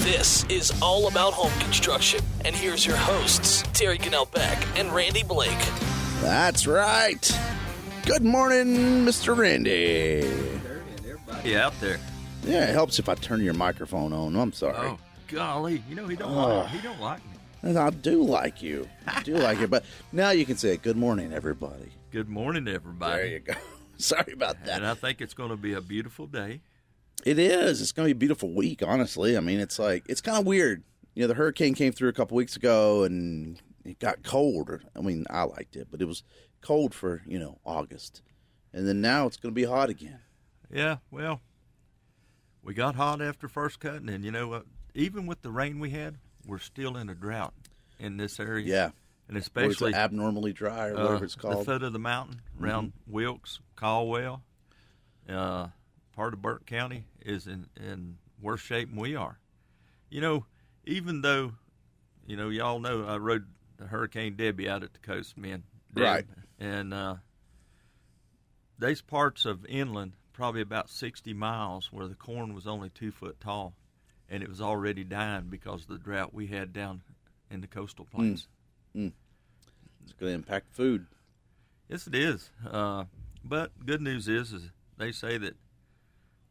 This is All About Home Construction, and here's your hosts, Terry Cannell-Beck and Randy Blake. That's right. Good morning, Mr. Randy. Yeah, out there. Yeah, it helps if I turn your microphone on. I'm sorry. Oh, golly. You know, he don't like me. And I do like you. I do like you. But now you can say, good morning, everybody. Good morning, everybody. There you go. Sorry about that. And I think it's going to be a beautiful day. It is. It's going to be a beautiful week, honestly. I mean, it's kind of weird. You know, the hurricane came through a couple weeks ago, and it got cold. I mean, I liked it, but it was cold for, August. And then now it's going to be hot again. Yeah, well, we got hot after first cutting, and you know what? Even with the rain we had, we're still in a drought in this area. Yeah. And especially abnormally dry or whatever it's called. The foot of the mountain around Wilkes, Caldwell, part of Burke County is in worse shape than we are. You know, even though, y'all know I rode the Hurricane Debbie out at the coast, man. Right. And there's parts of inland, probably about 60 miles, where the corn was only 2 foot tall, and it was already dying because of the drought we had down in the coastal plains. It's going to impact food. Yes, it is. But good news is they say that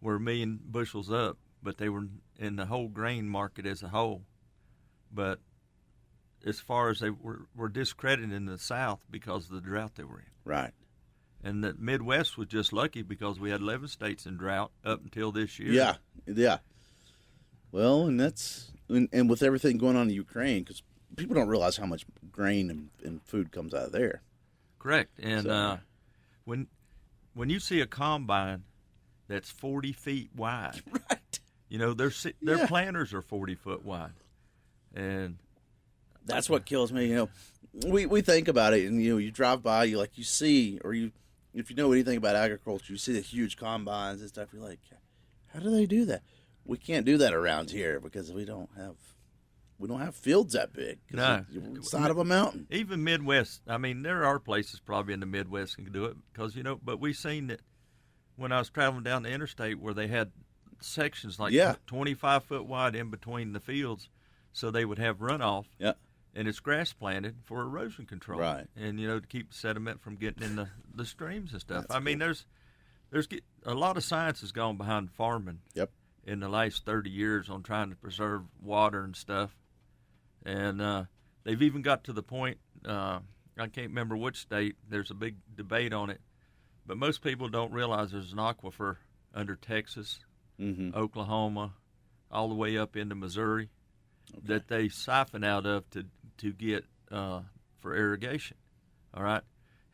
we're a million bushels up, but they were in the whole grain market as a whole. But as far as they were discredited in the South because of the drought they were in. Right. And the Midwest was just lucky because we had 11 states in drought up until this year. Yeah. Well, and and with everything going on in Ukraine, because people don't realize how much grain and food comes out of there. Correct. And when you see a combine that's 40 feet wide, right? Their planters are 40 foot wide, and that's what kills me. We think about it, and you drive by, you see, or if you know anything about agriculture, you see the huge combines and stuff. You're like, how do they do that? We can't do that around here because we don't have fields that big. No, side of a mountain. Even Midwest. I mean, there are places probably in the Midwest that can do it because but we've seen that when I was traveling down the interstate where they had sections 25 foot wide in between the fields, so they would have runoff. Yeah. And it's grass planted for erosion control. Right. And to keep sediment from getting in the streams and stuff. That's cool. There's a lot of science has gone behind farming. Yep. In the last 30 years on trying to preserve water and stuff. And they've even got to the point, I can't remember which state, there's a big debate on it, but most people don't realize there's an aquifer under Texas, Oklahoma, all the way up into Missouri, that they siphon out of to get for irrigation, all right?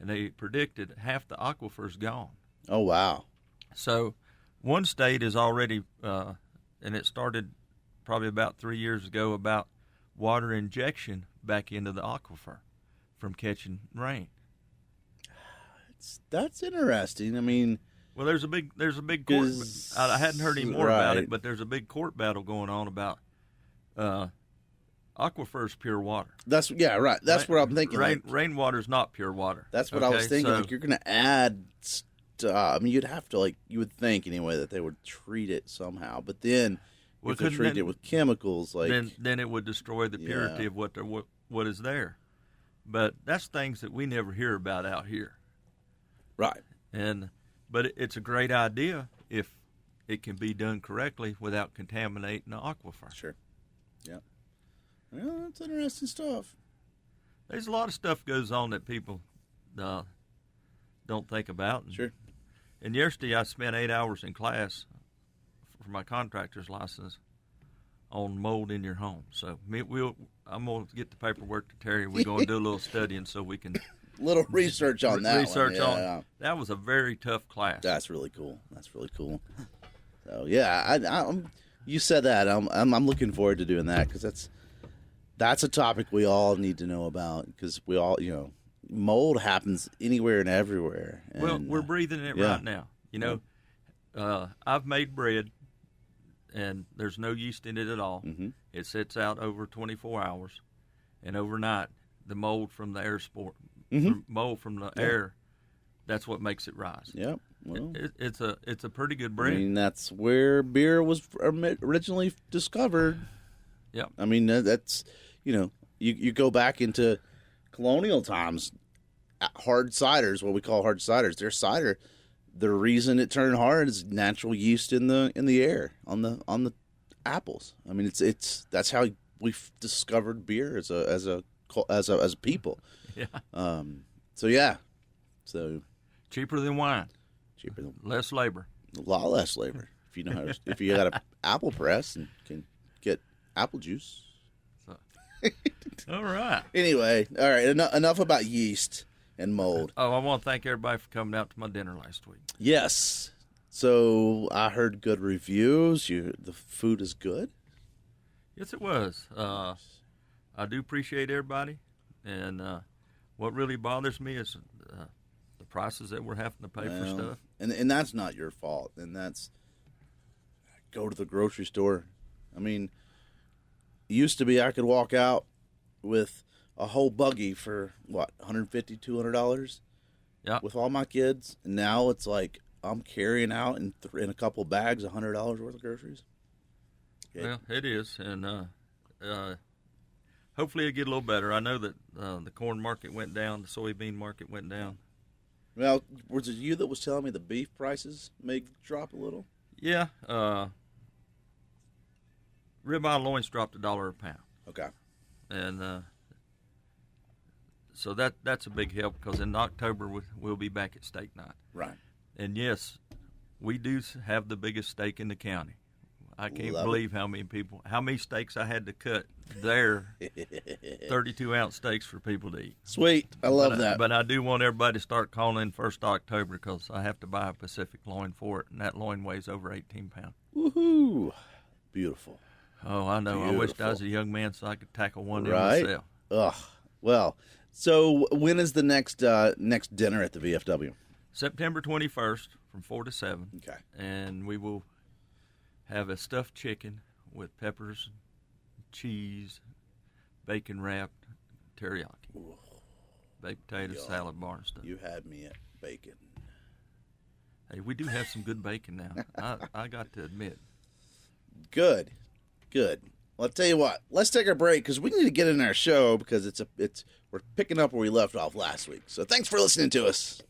And they predicted half the aquifer's gone. Oh, wow. So one state is already, and it started probably about 3 years ago, about water injection back into the aquifer from catching rain. That's interesting. I mean, well, there's a big court. I hadn't heard any more about it, but there's a big court battle going on about aquifer's pure water. That's right. That's what I'm thinking. Rainwater's not pure water. That's what I was thinking. So, you're going to add. I mean, you'd have to you would think anyway that they would treat it somehow, but then. If they treat it with chemicals, then it would destroy the purity of what is there. But that's things that we never hear about out here. Right. But it's a great idea if it can be done correctly without contaminating the aquifer. Sure. Yeah. Well, that's interesting stuff. There's a lot of stuff goes on that people don't think about. Sure. And yesterday I spent 8 hours in class for my contractor's license on mold in your home. So I'm going to get the paperwork to Terry. We're going to do a little studying so we can little research on that. That was a very tough class. That's really cool. So yeah, you said that. I'm looking forward to doing that because that's a topic we all need to know about because we all mold happens anywhere and everywhere. And, well, we're breathing it right now. I've made bread. And there's no yeast in it at all. Mm-hmm. It sits out over 24 hours, and overnight, the mold from the air, that's what makes it rise. Yep. Well, it's a pretty good bread. I mean, that's where beer was originally discovered. Yeah. I mean, that's, you go back into colonial times, hard ciders, what we call hard ciders, their cider, the reason it turned hard is natural yeast in the air on the apples. I mean, that's how we've discovered beer as a people. Yeah. So Cheaper than wine. cheaper than Less labor. a lot less labor if you know how if you got an apple press and can get apple juice. So. All right. Anyway, all right. Enough about yeast and mold. Oh, I want to thank everybody for coming out to my dinner last week. Yes. So I heard good reviews. The food is good. Yes, it was. I do appreciate everybody, and what really bothers me is the prices that we're having to pay for stuff. And that's not your fault. And that's go to the grocery store. I mean, it used to be I could walk out with a whole buggy for what, $150, $200? Yeah. With all my kids. And now it's like I'm carrying out in a couple bags $100 worth of groceries. Yeah. Well, it is, and hopefully it'll get a little better. I know that the corn market went down, the soybean market went down. Well, was it you that was telling me the beef prices may drop a little? Yeah, ribeye loins dropped $1 a pound. Okay. And so that's a big help because in October we'll be back at steak night. Right. And yes, we do have the biggest steak in the county. I can't Love believe how many steaks I had to cut there, 32-ounce steaks for people to eat. Sweet. I love that. But I do want everybody to start calling in 1st October because I have to buy a Pacific loin for it, and that loin weighs over 18 pounds. Woohoo. Beautiful. Oh, I know. Beautiful. I wished I was a young man so I could tackle one in Right? myself. Ugh. Well, so when is the next dinner at the VFW? September 21st from 4 to 7. Okay. And we will have a stuffed chicken with peppers, cheese, bacon wrapped, teriyaki, Ooh, baked potatoes, yum. salad bar and stuff. You had me at bacon. Hey, we do have some good bacon now. I got to admit. Good. Well, I'll tell you what. Let's take a break because we need to get in our show because we're picking up where we left off last week. So thanks for listening to us.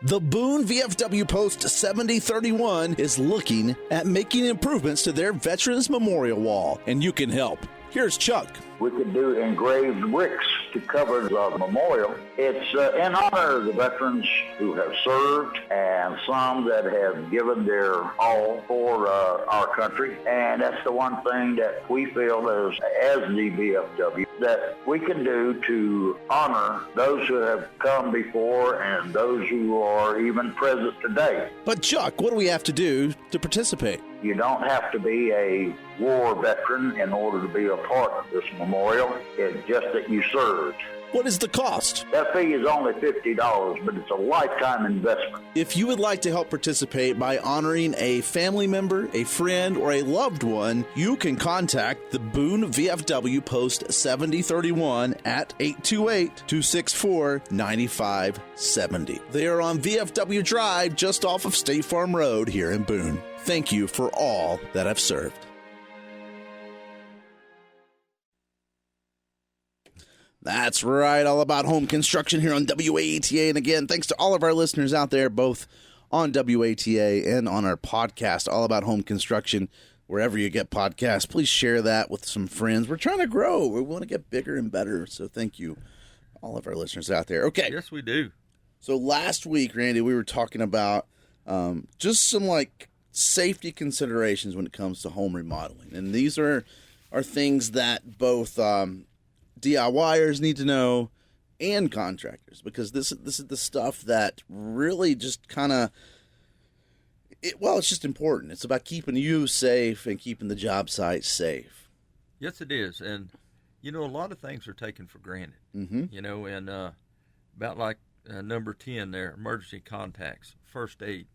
The Boone VFW Post 7031 is looking at making improvements to their Veterans Memorial Wall, and you can help. Here's Chuck. We could do engraved bricks to cover the memorial. It's in honor of the veterans who have served and some that have given their all for our country. And that's the one thing that we feel as the VFW that we can do to honor those who have come before and those who are even present today. But Chuck, what do we have to do to participate? You don't have to be a war veteran in order to be a part of this memorial. It's just that you served. What is the cost? That fee is only $50, but it's a lifetime investment. If you would like to help participate by honoring a family member, a friend, or a loved one, you can contact the Boone VFW Post 7031 at 828-264-9570. They are on VFW Drive just off of State Farm Road here in Boone. Thank you for all that have served. That's right, all about home construction here on WATA. And again, thanks to all of our listeners out there, both on WATA and on our podcast, All About Home Construction. Wherever you get podcasts, please share that with some friends. We're trying to grow. We want to get bigger and better. So thank you, all of our listeners out there. Okay. Yes, we do. So last week, Randy, we were talking about just some safety considerations when it comes to home remodeling. And these are things that both DIYers need to know and contractors, because this is the stuff that really just kind of it's just important. It's about keeping you safe and keeping the job site safe. Yes, it is. And a lot of things are taken for granted. Mm-hmm. And about like number 10 there, emergency contacts, first aid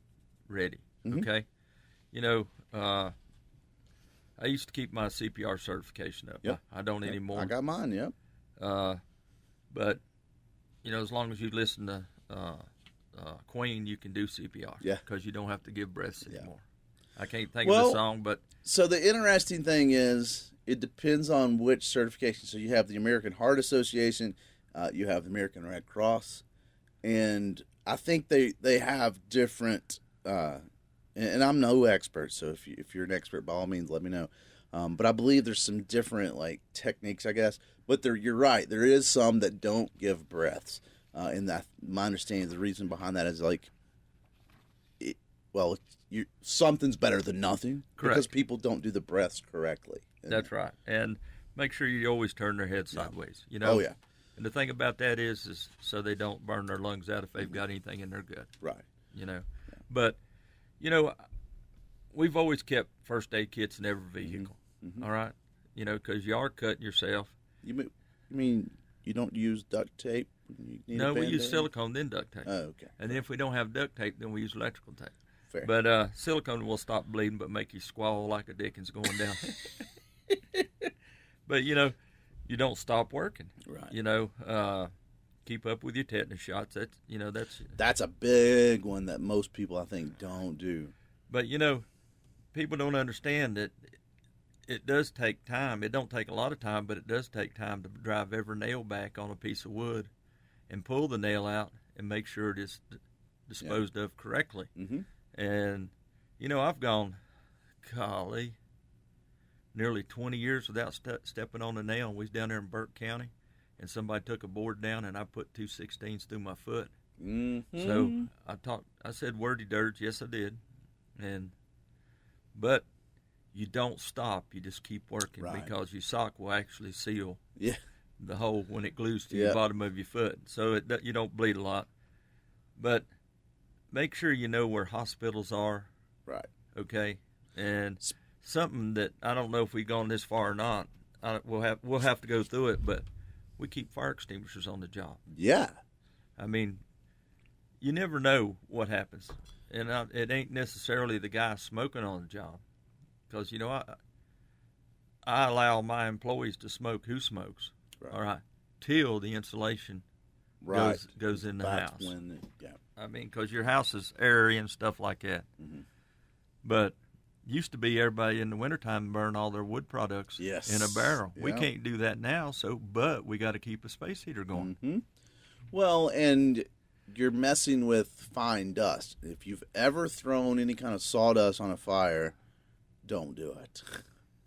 ready. Mm-hmm. Okay. I used to keep my CPR certification up. Yep. I don't anymore. I got mine, yep. But, as long as you listen to Queen, you can do CPR. Yeah. Because you don't have to give breaths anymore. I can't think of the song, but so the interesting thing is it depends on which certification. So you have the American Heart Association, you have the American Red Cross, and I think they have different. And I'm no expert, so if you're an expert, by all means, let me know. But I believe there's some different like techniques, I guess. But you're right. There is some that don't give breaths, and that my understanding of the reason behind that is like, something's better than nothing. Correct. Because people don't do the breaths correctly. That's right. And make sure you always turn their head sideways. You know. Oh yeah. And the thing about that is so they don't burn their lungs out if they've got anything in their gut. Right. You know, but you know, we've always kept first aid kits in every vehicle. Mm-hmm. All right. You know, because you are cutting yourself. You mean you don't use duct tape? No, we use silicone, then duct tape. Oh, okay. And then if we don't have duct tape, then we use electrical tape. Fair. But silicone will stop bleeding, but make you squall like a Dickens going down. But you know, you don't stop working. Right. You know, keep up with your tetanus shots. That's a big one that most people I think don't do. But you know, people don't understand that it does take time. It don't take a lot of time, but it does take time to drive every nail back on a piece of wood and pull the nail out and make sure it is disposed of correctly. Mm-hmm. And, you know, I've gone, golly, nearly 20 years without stepping on a nail. We was down there in Burke County, and somebody took a board down, and I put 2/16 through my foot. Mm-hmm. So I said wordy dirge. Yes, I did. But you don't stop. You just keep working because your sock will actually seal the hole when it glues to the bottom of your foot. So you don't bleed a lot. But make sure you know where hospitals are. Right. Okay. And something that I don't know if we've gone this far or not. We'll have to go through it, but we keep fire extinguishers on the job. Yeah. I mean, you never know what happens. And it ain't necessarily the guy smoking on the job. Because, you know, I allow my employees to smoke who smokes, all right, till the insulation goes in the house. I mean, because your house is airy and stuff like that. Mm-hmm. But used to be everybody in the wintertime burn all their wood products in a barrel. Yep. We can't do that now, but we got to keep a space heater going. Mm-hmm. Well, and you're messing with fine dust. If you've ever thrown any kind of sawdust on a fire, don't do it.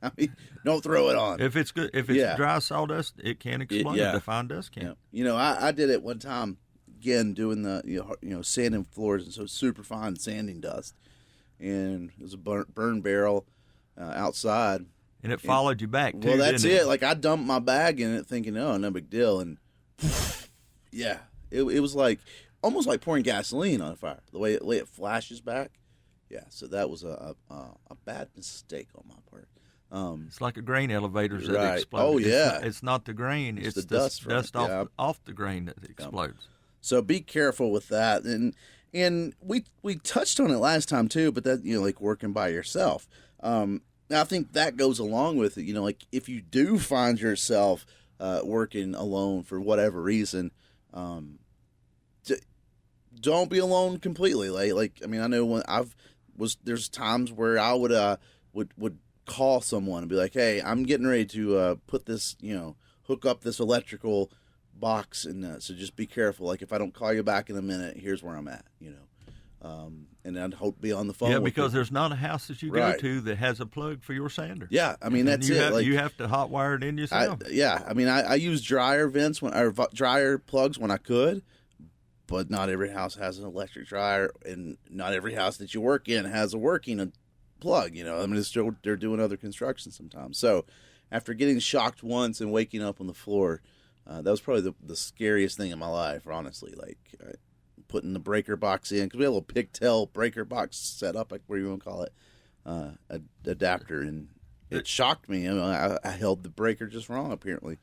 I mean, don't throw it on. If it's good, if it's dry sawdust, it can explode. The fine dust can. Yeah. You know, I did it one time. Again, doing the sanding floors, and so super fine sanding dust, and it was a burn barrel outside, and it followed you back. Too, well, that's didn't it. Like I dumped my bag in it, thinking, "Oh, no big deal," and it was like almost like pouring gasoline on a fire. The way it flashes back. Yeah, so that was a bad mistake on my part. It's like a grain elevator that explodes. Oh, yeah. It's not the grain. It's the dust off the grain that explodes. So be careful with that. And we touched on it last time, too, but that, like working by yourself. Now, I think that goes along with it. Like if you do find yourself working alone for whatever reason, don't be alone completely. Like I mean, I know when there's times where I would call someone and be like, "Hey, I'm getting ready to put this, hook up this electrical box, and so just be careful. Like if I don't call you back in a minute, here's where I'm at, and I'd hope to be on the phone. Yeah, because there's not a house that you go to that has a plug for your sander. Yeah, I mean that's it. You have to hotwire it in yourself. I mean I use dryer vents dryer plugs when I could. But not every house has an electric dryer, and not every house that you work in has a working plug. I mean, they're doing other construction sometimes. So, after getting shocked once and waking up on the floor, that was probably the scariest thing in my life, honestly. Like putting the breaker box in, because we had a little pigtail breaker box set up, like what do you want to call it, adapter, and it shocked me. I held the breaker just wrong apparently,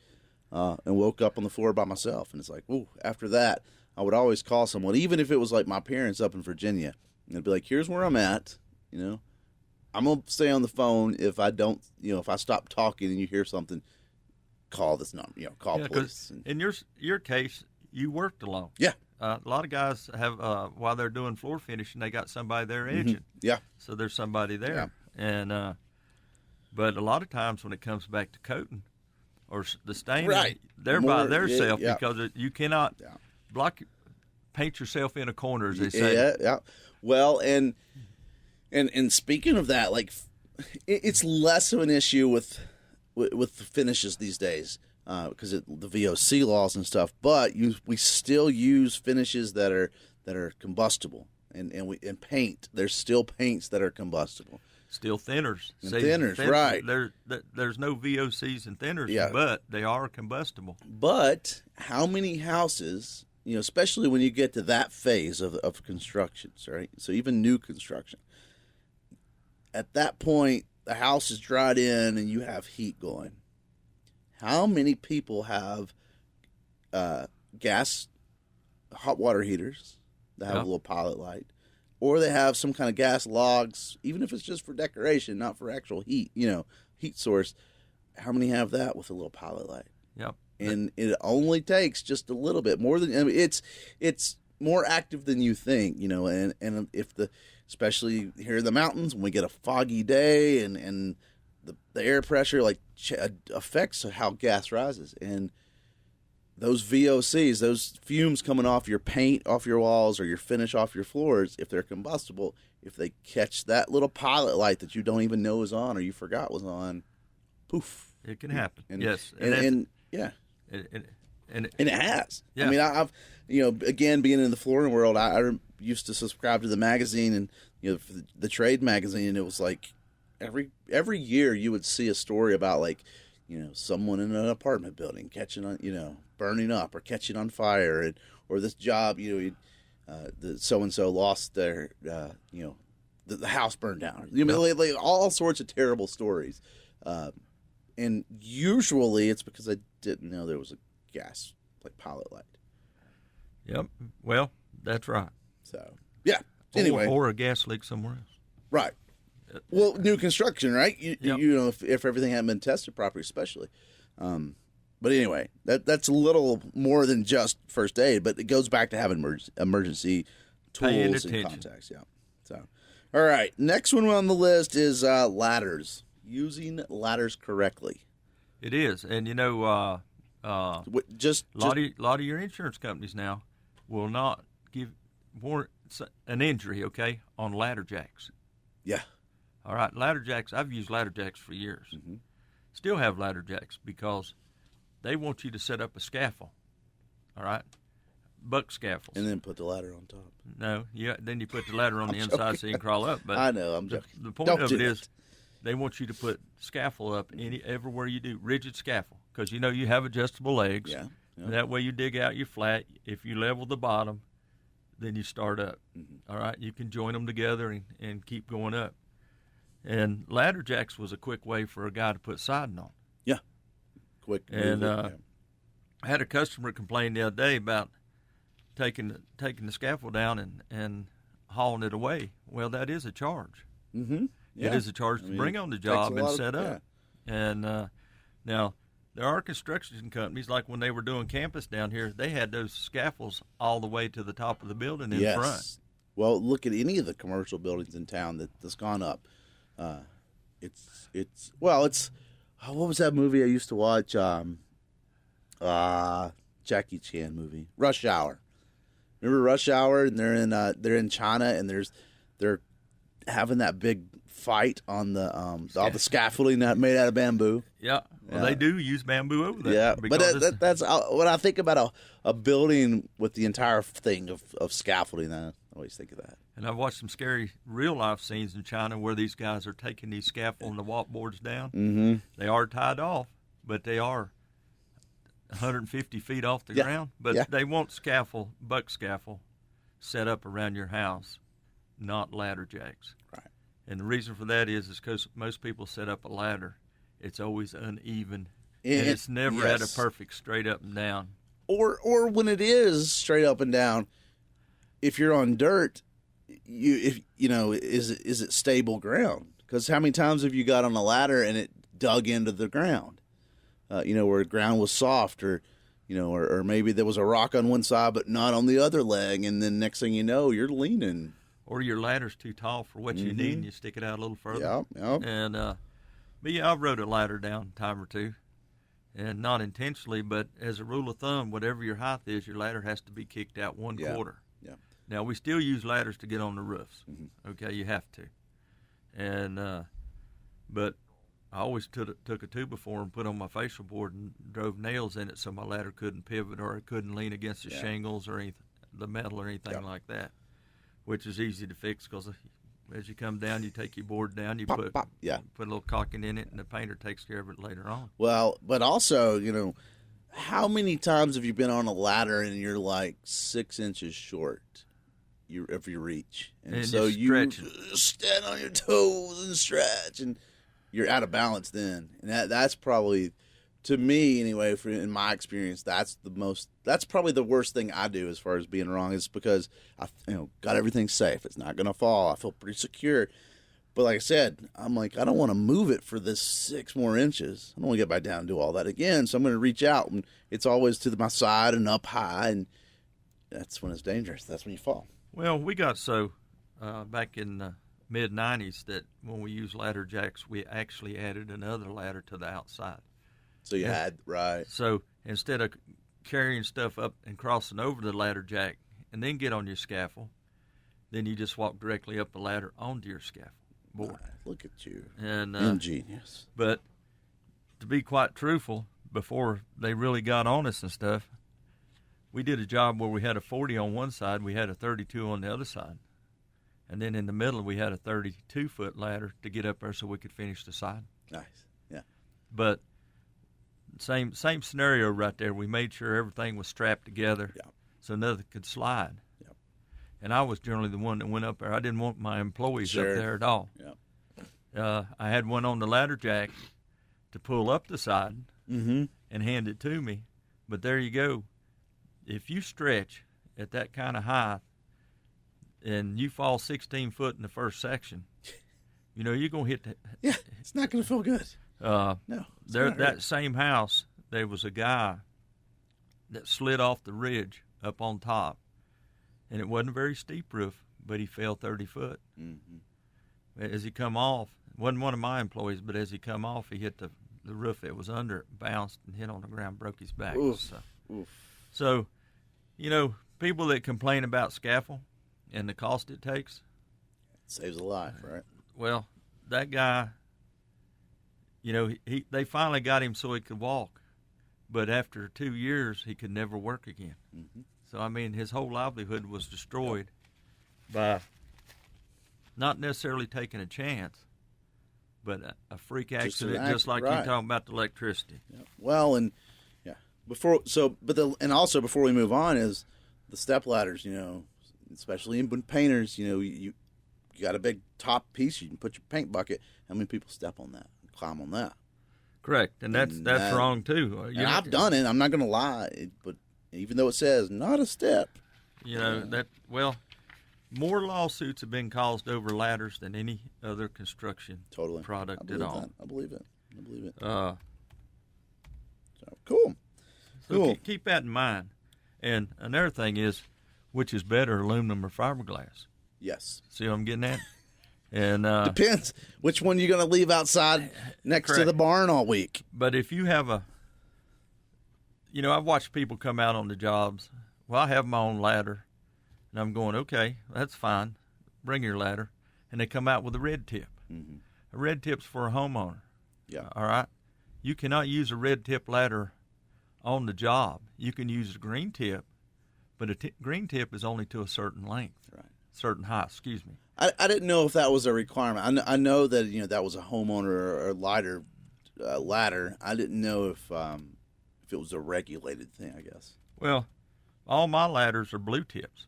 and woke up on the floor by myself. And it's like, ooh, after that. I would always call someone, even if it was like my parents up in Virginia, and I'd be like, here's where I'm at, I'm going to stay on the phone. If I don't, if I stop talking and you hear something, call this number, call police. In your case, you worked alone. Yeah. A lot of guys have while they're doing floor finishing, they got somebody there edging. Yeah. So there's somebody there, and but a lot of times when it comes back to coating or the staining, Right. they're More- by themselves yeah. because you cannot paint yourself in a corner, as they say. Yeah. Well, and speaking of that, like it's less of an issue with the finishes these days because the VOC laws and stuff. But we still use finishes that are combustible, and paint. There's still paints that are combustible. Still thinners. And thinners, right. There's no VOCs and thinners, Yeah. but they are combustible. But how many houses, especially when you get to that phase of constructions, right? So even new construction, at that point, the house is dried in and you have heat going. How many people have gas hot water heaters that have a little pilot light? Or they have some kind of gas logs, even if it's just for decoration, not for actual heat, heat source. How many have that with a little pilot light? Yep. And it only takes just a little bit more than it's more active than you think, and if especially here in the mountains when we get a foggy day and the air pressure affects how gas rises, and those VOCs, those fumes coming off your paint, off your walls, or your finish off your floors, if they're combustible, if they catch that little pilot light that you don't even know is on or you forgot was on, poof. It can happen. Yes. And yeah. And it has. Yeah. I mean, I've, again, being in the flooring world, I used to subscribe to the magazine and, for the trade magazine, and it was like every year you would see a story about someone in an apartment building catching on, burning up or catching on fire, or this job, the so-and-so lost their, the house burned down. Like all sorts of terrible stories. And usually it's because I didn't know there was a gas pilot light. Yep. Well, that's right. So yeah. Anyway, or a gas leak somewhere else. Right. Well, new construction, right? Yep. If everything hadn't been tested properly, especially. But anyway, that's a little more than just first aid, but it goes back to having emergency tools and contacts. Yeah. So, all right. Next one on the list is ladders. Using ladders correctly. It is, and a lot of your insurance companies now will not warrant an injury, okay, on ladder jacks. Yeah. All right, ladder jacks. I've used ladder jacks for years. Mm-hmm. Still have ladder jacks because they want you to set up a scaffold. All right, buck scaffolds, and then put the ladder on top. No, then you put the ladder on the inside so you can crawl up. But I know, I'm joking. The point of it is, they want you to put scaffold up everywhere you do, rigid scaffold, because you have adjustable legs. Yeah. That way you dig out your flat. If you level the bottom, then you start up. Mm-hmm. All right, you can join them together and keep going up. And ladder jacks was a quick way for a guy to put siding on. Yeah, quick. And I had a customer complain the other day about taking the scaffold down and hauling it away. Well, that is a charge. Mm-hmm. Yeah. It is a charge to bring on the job and set up. Yeah. And now there are construction companies, like when they were doing campus down here, they had those scaffolds all the way to the top of the building in front. Well, look at any of the commercial buildings in town that's gone up. It's what was that movie I used to watch? Jackie Chan movie, Rush Hour. Remember Rush Hour? And they're in China, and they're having that big fight on all the scaffolding that made out of bamboo. Yeah, well, they do use bamboo over there. Yeah, but that's when I think about a building with the entire thing of scaffolding. I always think of that. And I've watched some scary real-life scenes in China where these guys are taking these scaffold and the walk boards down. Mm-hmm. They are tied off, but they are 150 feet off the ground. But they want buck scaffold, set up around your house, not ladder jacks. Right. And the reason for that is because most people set up a ladder. It's always uneven, and it's never at a perfect straight up and down. Or when it is straight up and down, if you're on dirt, is it stable ground? Because how many times have you got on a ladder and it dug into the ground? Where the ground was soft, or or maybe there was a rock on one side but not on the other leg, and then next thing you know, you're leaning. Or your ladder's too tall for what you need, and you stick it out a little further. Yeah. And but yeah, I've rode a ladder down a time or two, and not intentionally, but as a rule of thumb, whatever your height is, your ladder has to be kicked out one quarter. Yeah. Now we still use ladders to get on the roofs. Okay, you have to. And but I always took a 2x4 and put on my facial board and drove nails in it so my ladder couldn't pivot or it couldn't lean against the shingles or the metal or anything like that, which is easy to fix because as you come down, you take your board down, you put a little caulking in it, and the painter takes care of it later on. Well, but also, how many times have you been on a ladder and you're like 6 inches short? Of your reach, and so you stand on your toes and stretch, and you're out of balance then. And that's probably, to me anyway, in my experience, that's probably the worst thing I do as far as being wrong, is because I got everything safe. It's not gonna fall. I feel pretty secure. But like I said, I'm like, I don't want to move it for this 6 more inches. I don't want to get back down and do all that again. So I'm going to reach out, and it's always to my side and up high, and that's when it's dangerous. That's when you fall. Well, we got back in the mid-'90s that when we used ladder jacks, we actually added another ladder to the outside. So you had, right. So instead of carrying stuff up and crossing over the ladder jack and then get on your scaffold, then you just walk directly up the ladder onto your scaffold board. Right. Look at you. And ingenious. But to be quite truthful, before they really got on us and stuff, we did a job where we had a 40 on one side, we had a 32 on the other side. And then in the middle, we had a 32-foot ladder to get up there so we could finish the side. Nice, yeah. But same scenario right there. We made sure everything was strapped together so nothing could slide. Yep. And I was generally the one that went up there. I didn't want my employees up there at all. Yep. I had one on the ladder jack to pull up the side and hand it to me. But there you go. If you stretch at that kind of height and you fall 16 foot in the first section, you're going to hit that. Yeah, it's not going to feel good. No. That same house, there was a guy that slid off the ridge up on top, and it wasn't a very steep roof, but he fell 30 foot. As he come off, it wasn't one of my employees, but as he come off, he hit the roof that was under it, bounced and hit on the ground, broke his back. So, people that complain about scaffold and the cost it takes. It saves a life, right? Well, that guy, they finally got him so he could walk. But after 2 years, he could never work again. So, his whole livelihood was destroyed by not necessarily taking a chance, but a freak accident, just like you're talking about the electricity. Well, and before we move on is the step ladders. Especially in painters, you got a big top piece. You can put your paint bucket. How many people step on that, climb on that? Correct, and that's wrong too. And I've done it. I'm not going to lie, but even though it says not a step, more lawsuits have been caused over ladders than any other construction product at all. I believe it. So cool. So keep that in mind. And another thing is, which is better, aluminum or fiberglass? Yes. See what I'm getting at? And depends which one you're going to leave outside next to the barn all week. But if you have I've watched people come out on the jobs. Well, I have my own ladder, and I'm going, okay, that's fine. Bring your ladder. And they come out with a red tip. A red tip's for a homeowner. Yeah. All right? You cannot use a red tip ladder on the job. You can use a green tip, but a green tip is only to a certain length, certain height. Excuse me. I didn't know if that was a requirement. I know that that was a homeowner or ladder. I didn't know if it was a regulated thing. I guess. Well, all my ladders are blue tips.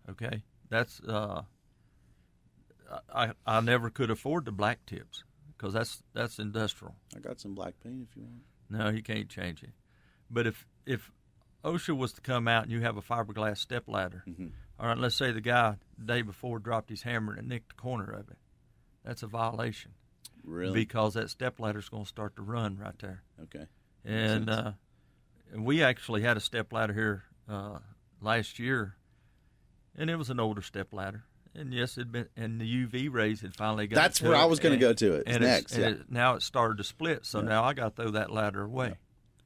Okay. That's I never could afford the black tips because that's industrial. I got some black paint if you want. No, you can't change it. But if OSHA was to come out and you have a fiberglass step ladder, all right, let's say the guy the day before dropped his hammer and nicked the corner of it. That's a violation. Really? Because that step ladder's going to start to run right there. Okay. And we actually had a step ladder here last year, and it was an older step ladder. And yes, it'd been, and the UV rays had finally got. That's where I was going to go to it. And next, now it started to split. So now I got to throw that ladder away. Yeah.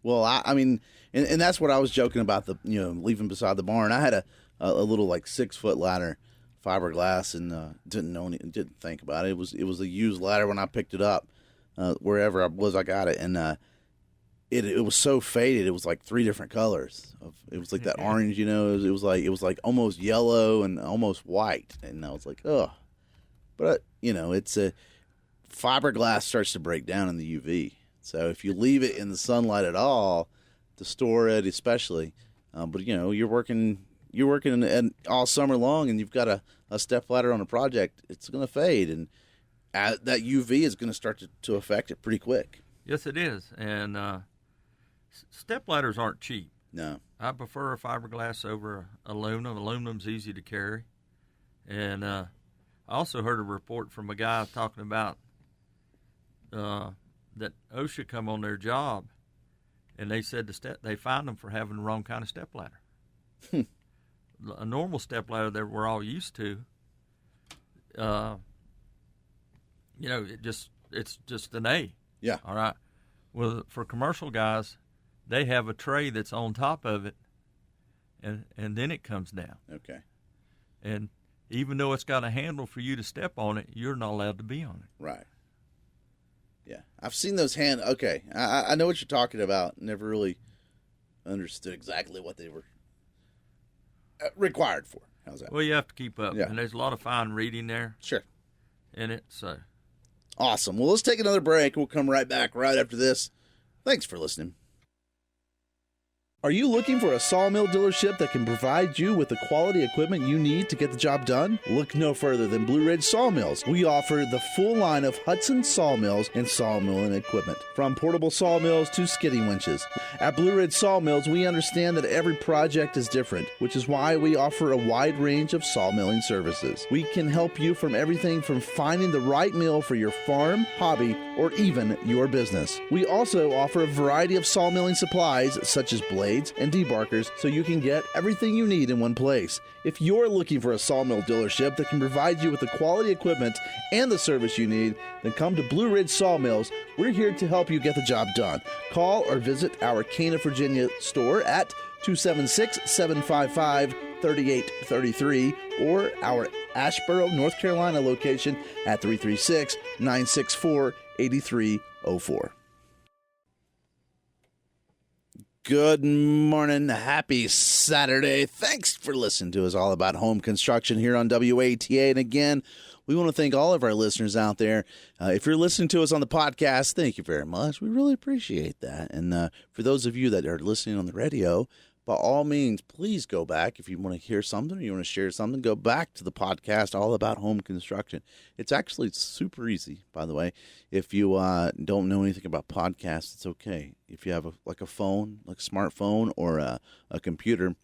Well, I mean, and that's what I was joking about, leaving beside the barn. I had a little like 6-foot ladder, fiberglass, and didn't think about it. It was a used ladder when I picked it up, wherever I was, I got it, and it was so faded. It was like 3 different colors. It was like that orange, it was like almost yellow and almost white, and I was like, oh, but it's a fiberglass starts to break down in the UV. So if you leave it in the sunlight at all, to store it especially, but you're working all summer long, and you've got a step ladder on a project, it's going to fade, and that UV is going to start to affect it pretty quick. Yes, it is, and step ladders aren't cheap. No, I prefer a fiberglass over aluminum. Aluminum's easy to carry, and I also heard a report from a guy talking about that OSHA come on their job, and they said they fined them for having the wrong kind of step ladder. A normal step ladder that we're all used to, it's just an A. Yeah. All right. Well, for commercial guys, they have a tray that's on top of it, and then it comes down. Okay. And even though it's got a handle for you to step on it, you're not allowed to be on it. Right. Yeah, I've seen those Okay, I know what you're talking about. Never really understood exactly what they were required for. How's that? Well, you have to keep up, Yeah. and there's a lot of fine reading there. Sure. In it, so. Awesome. Well, let's take another break. We'll come right back right after this. Thanks for listening. Are you looking for a sawmill dealership that can provide you with the quality equipment you need to get the job done? Look no further than Blue Ridge Sawmills. We offer the full line of Hudson sawmills and sawmilling equipment, from portable sawmills to skidding winches. At Blue Ridge Sawmills, we understand that every project is different, which is why we offer a wide range of sawmilling services. We can help you from everything from finding the right mill for your farm, hobby, or even your business. We also offer a variety of sawmilling supplies, such as blades and debarkers, so you can get everything you need in one place. If you're looking for a sawmill dealership that can provide you with the quality equipment and the service you need, then come to Blue Ridge Sawmills. We're here to help you get the job done. Call or visit our Cana, Virginia store at 276-755-3833 or our Asheboro, North Carolina location at 336-964-8304. Good morning. Happy Saturday. Thanks for listening to us all about home construction here on WATA. And again, we want to thank all of our listeners out there. If you're listening to us on the podcast, thank you very much. We really appreciate that. And for those of you that are listening on the radio, by all means, please go back. If you want to hear something or you want to share something, go back to the podcast all about home construction. It's actually super easy, by the way. If you don't know anything about podcasts, it's okay. If you have a phone, like a smartphone or a computer,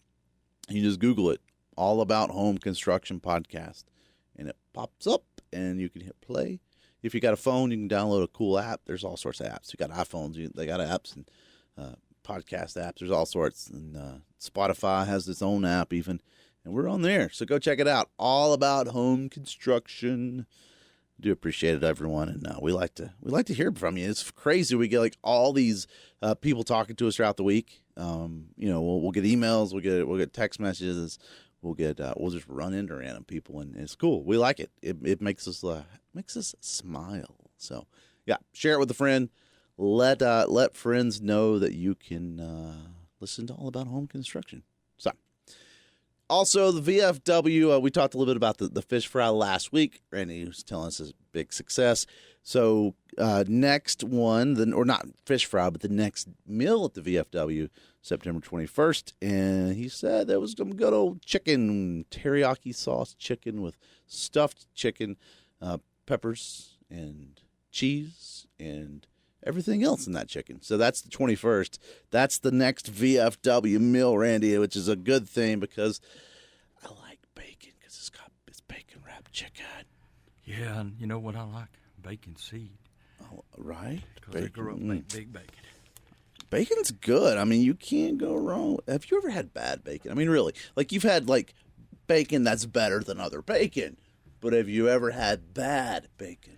you just Google it, all about home construction podcast, and it pops up and you can hit play. If you got a phone, you can download a cool app. There's all sorts of apps. You got iPhones, they got apps and podcast apps. There's all sorts, and Spotify has its own app even, and we're on there, so go check it out. All about home construction. Do appreciate it, everyone, and we like to hear from you. It's crazy. We get like all these people talking to us throughout the week. We'll get emails, we'll get text messages, we'll just run into random people, and it's cool. We like it. It makes us smile. So yeah, share it with a friend. Let friends know that you can listen to all about home construction. So, also the VFW, we talked a little bit about the fish fry last week. Randy was telling us his big success. So next one, or not fish fry, but the next meal at the VFW, September 21st, and he said there was some good old chicken, teriyaki sauce chicken with stuffed chicken, peppers and cheese and everything else in that chicken. So that's the 21st. That's the next VFW meal, Randy, which is a good thing because I like bacon because it's bacon wrapped chicken. Yeah, and you know what I like? Bacon seed. Oh, right? Because I grew up eating big bacon. bacon's good. I mean, you can't go wrong. Have you ever had bad bacon? I mean, really, like you've had like bacon that's better than other bacon, but have you ever had bad bacon?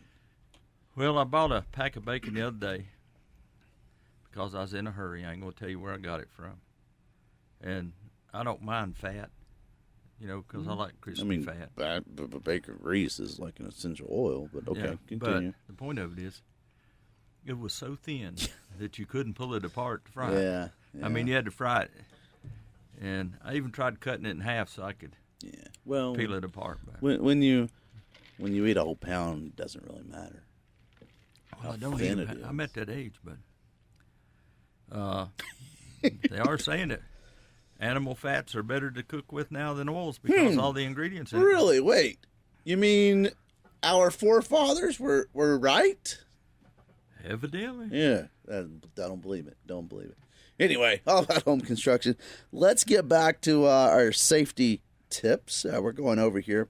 Well, I bought a pack of bacon the other day because I was in a hurry. I ain't gonna tell you where I got it from, and I don't mind fat, because I like crispy fat. But bacon grease is like an essential oil. But okay, continue. But the point of it is, it was so thin that you couldn't pull it apart to fry it. Yeah. I mean, you had to fry it, and I even tried cutting it in half so I could peel it apart. But When you eat a whole pound, it doesn't really matter. Well, I'm at that age, but they are saying that animal fats are better to cook with now than oils because all the ingredients in it. Really? Wait. You mean our forefathers were right? Evidently. Yeah. I don't believe it. Don't believe it. Anyway, all about home construction. Let's get back to our safety tips. We're going over here.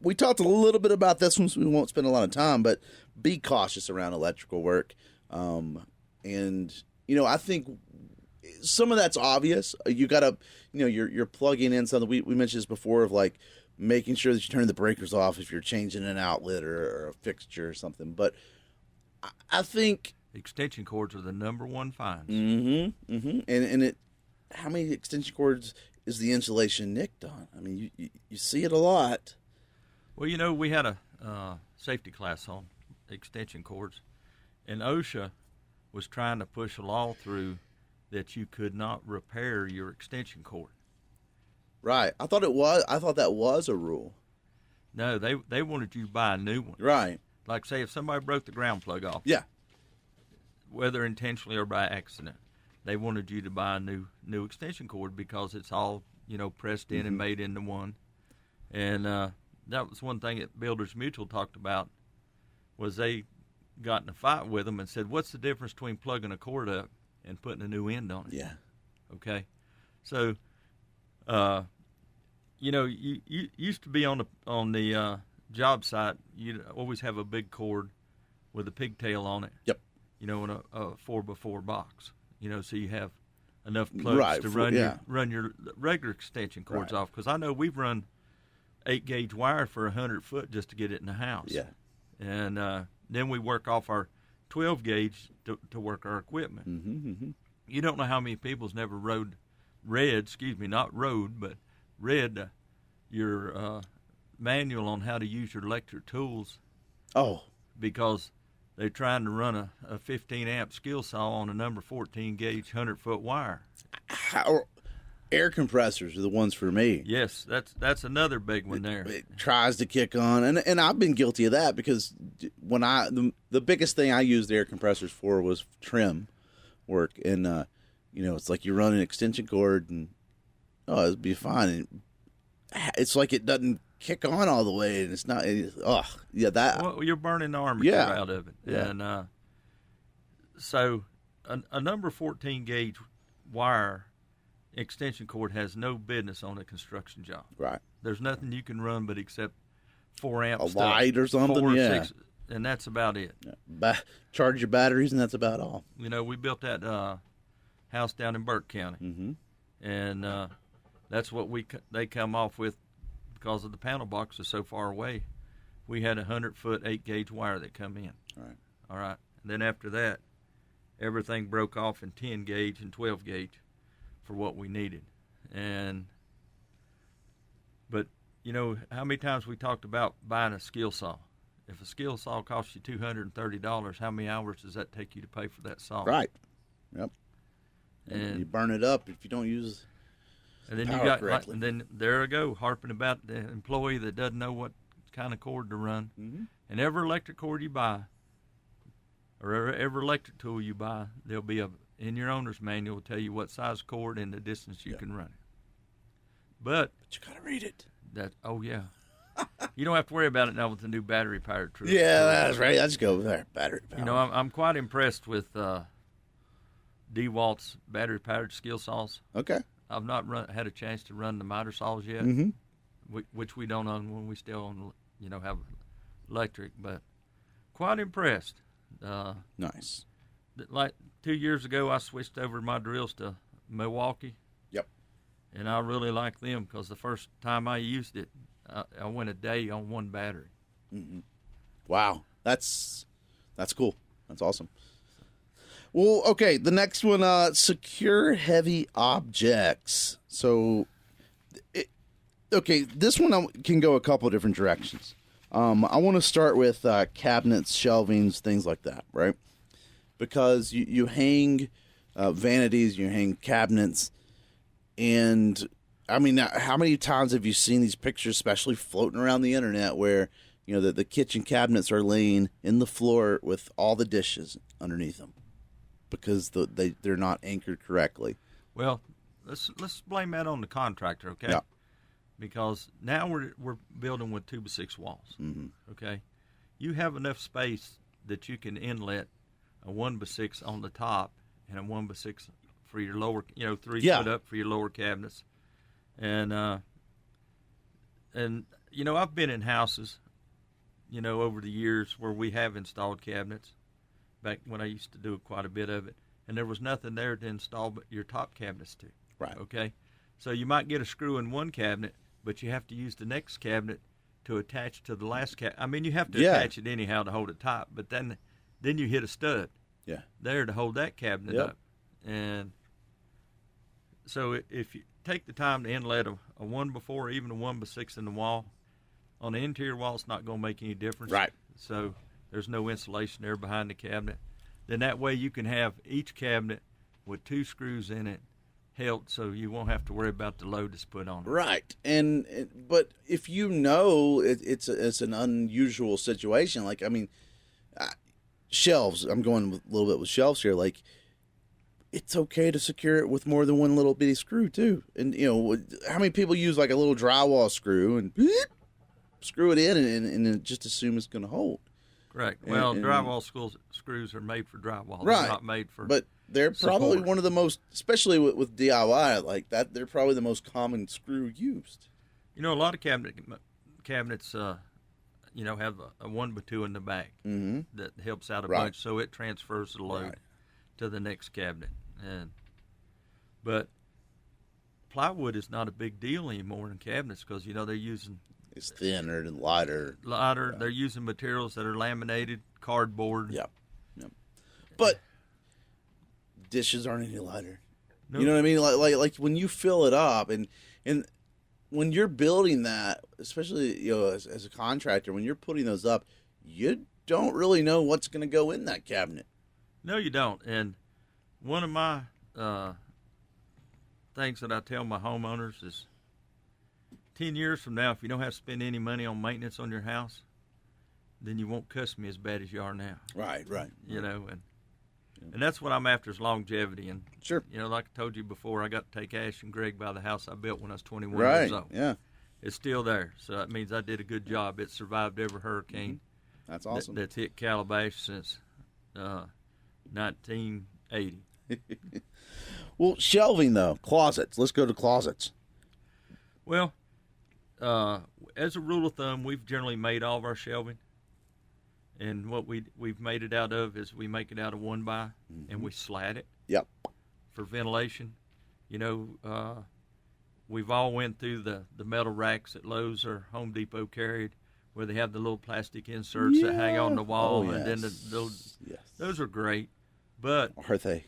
We talked a little bit about this one, so we won't spend a lot of time, but be cautious around electrical work. And, I think some of that's obvious. You got to, you're plugging in something. We mentioned this before of like making sure that you turn the breakers off if you're changing an outlet or a fixture or something. But I think extension cords are the number one finds. Mm-hmm. Mm-hmm. And how many extension cords is the insulation nicked on? I mean, you see it a lot. Well, we had a safety class on extension cords, and OSHA was trying to push a law through that you could not repair your extension cord. Right. I thought that was a rule. No, they wanted you to buy a new one. Right. Like, say, if somebody broke the ground plug off. Yeah. Whether intentionally or by accident, they wanted you to buy a new extension cord because it's all, pressed in and made into one. And that was one thing that Builders Mutual talked about, was they got in a fight with them and said, what's the difference between plugging a cord up and putting a new end on it? Yeah. Okay. So, you used to be on the job site, you'd always have a big cord with a pigtail on it. Yep. In a 4x4 box. So you have enough plugs to run your regular extension cords off. Because I know we've run 8-gauge wire for 100 foot just to get it in the house. Yeah. And then we work off our 12-gauge to work our equipment. Mm-hmm, mm-hmm. You don't know how many people's never read your manual on how to use your electric tools. Oh. Because they're trying to run a 15-amp skill saw on a number 14-gauge 100-foot wire. Air compressors are the ones for me. Yes, that's another big one there. It tries to kick on, and I've been guilty of that because when the biggest thing I used air compressors for was trim work, and it's like you run an extension cord and it'd be fine. And it's like it doesn't kick on all the way, and it's not. Well, you're burning the armature out of it, and so a number 14-gauge wire extension cord has no business on a construction job. Right. There's nothing you can run but except 4 amp a stuff, light or something. 4 or yeah. 6, and that's about it. Charge your batteries, and that's about all. We built that house down in Burke County, mm-hmm. and that's what they come off with because of the panel box is so far away. We had 100-foot 8-gauge wire that come in. All right. And then after that, everything broke off in 10-gauge and 12-gauge for what we needed. But how many times we talked about buying a skill saw? If a skill saw costs you $230, how many hours does that take you to pay for that saw? Right. Yep. And you burn it up if you don't use. And then and then there I go, harping about the employee that doesn't know what kind of cord to run. Mm-hmm. And every electric cord you buy, or every electric tool you buy, there'll be in your owner's manual will tell you what size cord and the distance you can run it. But you gotta read it. You don't have to worry about it now with the new battery powered tool. Yeah, that's right. I just go there, battery powered. I'm quite impressed with DeWalt's battery powered skill saws. Okay. I've not had a chance to run the miter saws yet, which we don't own when we still own, have electric, but quite impressed. Nice. like 2 years ago, I switched over my drills to Milwaukee. Yep. And I really like them because the first time I used it, I went a day on one battery. Mm-hmm. Wow, that's cool. That's awesome. Well, okay, the next one, secure heavy objects. So, this one can go a couple different directions. I want to start with cabinets, shelvings, things like that, right? Because you hang vanities, you hang cabinets, and I mean, how many times have you seen these pictures, especially floating around the internet, where the kitchen cabinets are laying in the floor with all the dishes underneath them because they're not anchored correctly? Well, let's blame that on the contractor, okay? Yeah. Because now we're building with 2x6 walls. Mm-hmm. Okay, you have enough space that you can inlet a 1x6 on the top and a 1x6 for your lower, 3 foot up for your lower cabinets, and I've been in houses, over the years where we have installed cabinets. Back when I used to do quite a bit of it, and there was nothing there to install but your top cabinets to. Right. Okay, so you might get a screw in one cabinet, but you have to use the next cabinet to attach to the last cabinet. I mean, you have to attach it anyhow to hold it tight, but then you hit a stud there to hold that cabinet up. And so if you take the time to inlet a 1x4 or even a 1x6 in the wall, on the interior wall, it's not going to make any difference. Right. So there's no insulation there behind the cabinet. Then that way you can have each cabinet with 2 screws in it held, so you won't have to worry about the load that's put on it. Right. But if it's an unusual situation, like, I mean, shelves, I'm going a little bit with shelves here, like, it's okay to secure it with more than one little bitty screw too. And how many people use like a little drywall screw and screw it in and just assume it's going to hold? Correct. Well, drywall screws are made for drywall. Right. They're not made for. But they're probably one of the most, especially with DIY like that. They're probably the most common screw used. A lot of cabinets, have a 1x2 in the back that helps out a bunch, so it transfers the load to the next cabinet. But plywood is not a big deal anymore in cabinets because they're using. It's thinner and lighter. They're using materials that are laminated, cardboard. Yep. But dishes aren't any lighter. Nope. You know what I mean? Like when you fill it up, and when you're building that, especially as a contractor, when you're putting those up, you don't really know what's going to go in that cabinet. No, you don't. And one of my things that I tell my homeowners is, 10 years from now, if you don't have to spend any money on maintenance on your house, then you won't cuss me as bad as you are now. Right. And that's what I'm after is longevity. And, sure. Like I told you before, I got to take Ash and Greg by the house I built when I was 21 right. years old. Yeah. It's still there. So that means I did a good job. It survived every hurricane. That's awesome. That's hit Calabash since 1980. Well, shelving, though. Closets. Let's go to closets. Well, as a rule of thumb, we've generally made all of our shelving, and what we've made it out of is we make it out of 1x, and we slat it. Yep. For ventilation. We've all went through the metal racks that Lowe's or Home Depot carried, where they have the little plastic inserts that hang on the wall, and then those are great. But are they?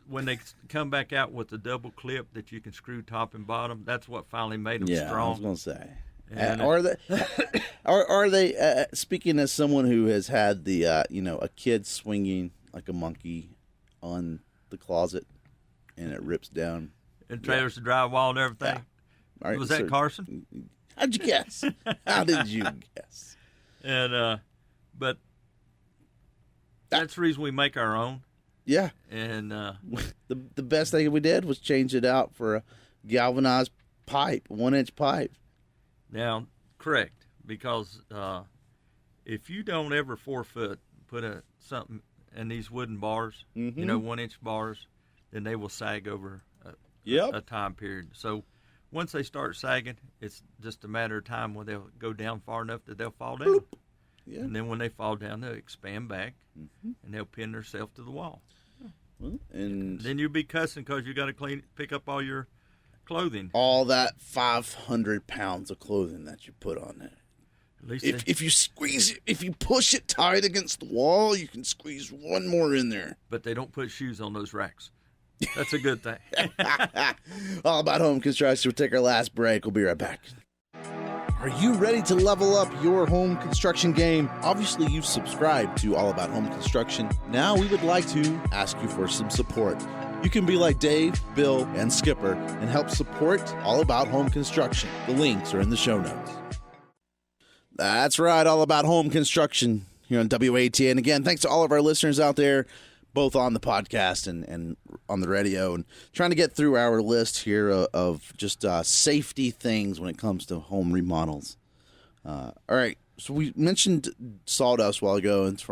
When they come back out with the double clip that you can screw top and bottom, that's what finally made them strong. I was going to say. And are they speaking as someone who has had the a kid swinging like a monkey on the closet and it rips down and trailers the drywall and everything? Yeah. Right, was that Carson? How'd you guess? How did you guess? And but that's the reason we make our own. Yeah. And the best thing we did was change it out for a galvanized pipe, 1-inch pipe. Now, correct, because if you don't ever 4-foot put something in these wooden bars, 1-inch bars, then they will sag over a time period. So once they start sagging, it's just a matter of time when they'll go down far enough that they'll fall down. Bloop. Yeah. And then when they fall down, they'll expand back, and they'll pin themselves to the wall. Well, and Then you'll be cussing because you got to pick up all your clothing. all that 500 pounds of clothing that you put on there. At least If you squeeze it, if you push it tight against the wall, you can squeeze one more in there. but they don't put shoes on those racks. That's a good thing. All About Home Construction. We'll take our last break. We'll be right back. Are you ready to level up your home construction game? Obviously, you've subscribed to All About Home Construction. Now we would like to ask you for some support. You can be like Dave, Bill, and Skipper and help support All About Home Construction. The links are in the show notes. That's right, All About Home Construction here on WATN. Again, thanks to all of our listeners out there, both on the podcast and on the radio, and trying to get through our list here of just safety things when it comes to home remodels. All right, so we mentioned sawdust a while ago, and it's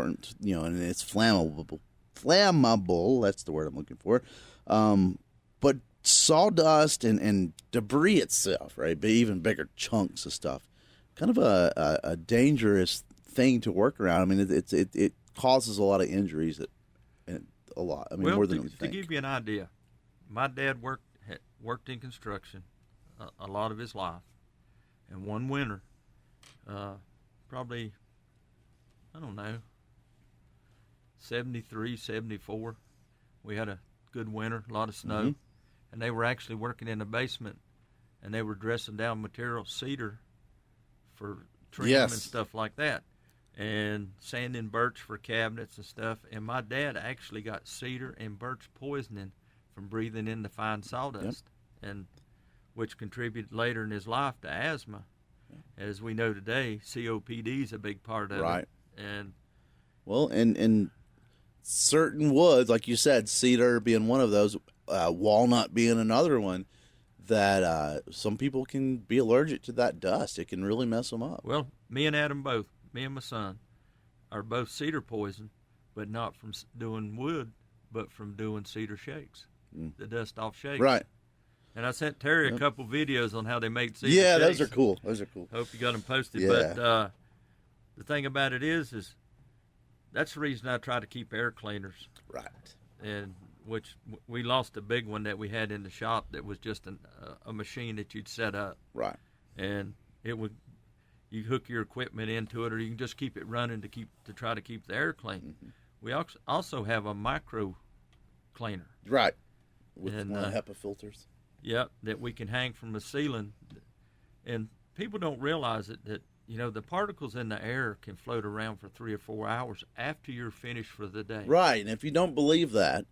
flammable. Flammable, that's the word I'm looking for. But sawdust and debris itself, right? But even bigger chunks of stuff, kind of a dangerous thing to work around. I mean, it causes a lot of injuries. A lot. I mean, more than we think. To give you an idea, my dad worked in construction a lot of his life, and one winter, probably, I don't know, 73, 74, we had a good winter, a lot of snow, and they were actually working in the basement, and they were dressing down material, cedar, for trim and stuff like that, and sanding birch for cabinets and stuff. And my dad actually got cedar and birch poisoning from breathing in the fine sawdust, and which contributed later in his life to asthma. As we know today, COPD is a big part of it. And well, and certain woods, like you said, cedar being one of those, walnut being another one, that some people can be allergic to that dust. It can really mess them up. Well, me and Adam both, me and my son, are both cedar poisoned, but not from doing wood, but from doing cedar shakes, the dust off shakes. Right. And I sent Terry a couple videos on how they make cedar shakes. Those are cool. Those are cool. Hope you got them posted. Yeah. But the thing about it is that's the reason I try to keep air cleaners. Right. And which we lost a big one that we had in the shop that was just a machine that you'd set up. Right. And it would, you hook your equipment into it, or you can just keep it running to try to keep the air clean. We also have a micro cleaner. Right. With one HEPA filters. Yep, that we can hang from the ceiling. And people don't realize that the particles in the air can float around for 3 or 4 hours after you're finished for the day. Right, and if you don't believe that,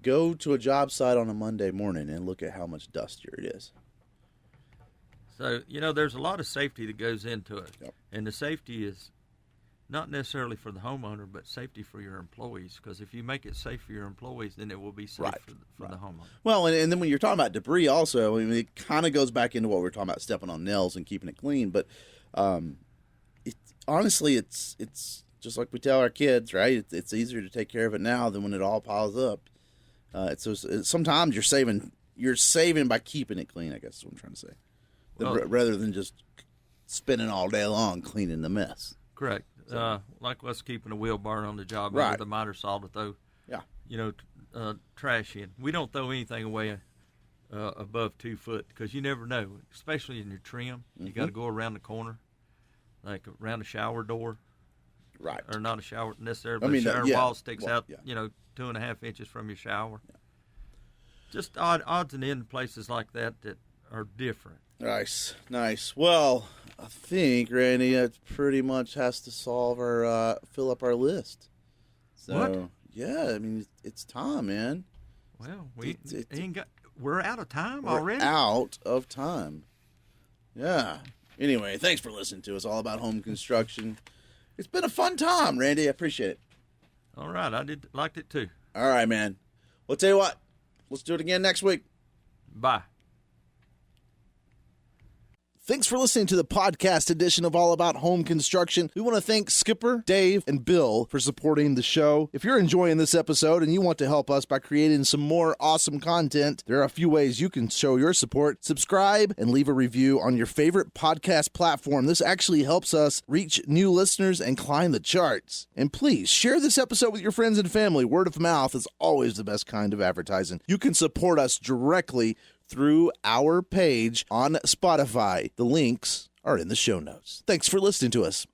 go to a job site on a Monday morning and look at how much dustier it is. So, there's a lot of safety that goes into it. Yep. And the safety is not necessarily for the homeowner, but safety for your employees. Because if you make it safe for your employees, then it will be safe for the homeowner. Well, and then when you're talking about debris also, I mean, it kind of goes back into what we were talking about, stepping on nails and keeping it clean. But honestly, it's just like we tell our kids, right? It's easier to take care of it now than when it all piles up. Sometimes you're saving by keeping it clean, I guess is what I'm trying to say, rather than just spending all day long cleaning the mess. Correct. So, like us keeping a wheelbarrow on the job with a miter saw to throw, trash in. We don't throw anything away above 2 foot because you never know, especially in your trim. You got to go around the corner, like around a shower door. Right. Or not a shower necessarily, but a shower wall sticks out, 2.5 inches from your shower. Yeah. Just odds and ends places like that are different. Nice. Well, I think, Randy, that pretty much has to fill up our list. So, what? Yeah, I mean, it's time, man. Well, we're out of time already. Out of time. Yeah. Anyway, thanks for listening to us. All About Home Construction. It's been a fun time, Randy. I appreciate it. All right, liked it too. All right, man. Well, tell you what, let's do it again next week. Bye. Thanks for listening to the podcast edition of All About Home Construction. We want to thank Skipper, Dave, and Bill for supporting the show. If you're enjoying this episode and you want to help us by creating some more awesome content, there are a few ways you can show your support. Subscribe and leave a review on your favorite podcast platform. This actually helps us reach new listeners and climb the charts. And please share this episode with your friends and family. Word of mouth is always the best kind of advertising. You can support us directly through our page on Spotify. The links are in the show notes. Thanks for listening to us.